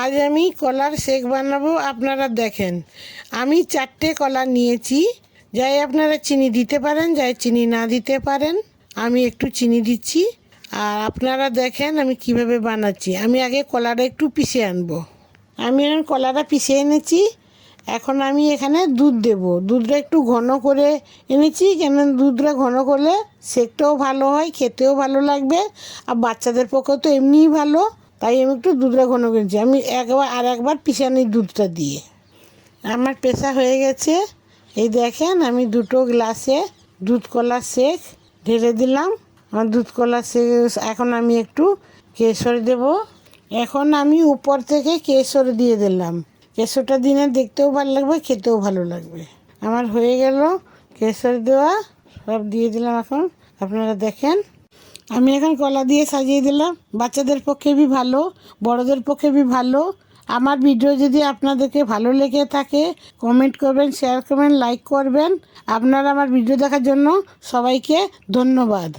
আজ আমি কলার শেক বানাবো। আপনারা দেখেন, আমি 4টে কলা নিয়েছি। যাই আপনারা চিনি দিতে পারেন, যাই চিনি না দিতে পারেন। আমি একটু চিনি দিচ্ছি। আর আপনারা দেখেন আমি কিভাবে বানাচ্ছি। আমি আগে কলাটা একটু পিষে আনবো। আমি এখন কলাটা পিষে এনেছি। এখন আমি এখানে দুধ দেব। দুধটা একটু ঘন করে এনেছি, কেন দুধটা ঘন করলে শেকটাও ভালো হয়, খেতেও ভালো লাগবে। আর বাচ্চাদের পক্ষেও তো এমনিই ভালো, তাই আমি একটু দুধটা ঘন করেছি। আমি একবার পিষে আনি দুধটা দিয়ে। আমার পেশা হয়ে গেছে। এই দেখেন, আমি 2টো গ্লাসে দুধ কলার শেক ঢেলে দিলাম। আমার দুধ কলার শেক। এখন আমি একটু কেশর দেব। এখন আমি উপর থেকে কেশর দিয়ে দিলাম। কেশরটা দিলে দেখতেও ভালো লাগবে, খেতেও ভালো লাগবে। আমার হয়ে গেল কেশর দেওয়া, সব দিয়ে দিলাম। এখন আপনারা দেখেন, আমি এখন কলা দিয়ে সাজিয়ে দিলাম। বাচ্চাদের পক্ষে বি ভালো, বড়দের পক্ষে বি ভালো। আমার ভিডিও যদি আপনাদেরকে ভালো লেগে থাকে, কমেন্ট করবেন, শেয়ার করবেন, লাইক করবেন। আপনারা আমার ভিডিও দেখার জন্য সবাইকে ধন্যবাদ।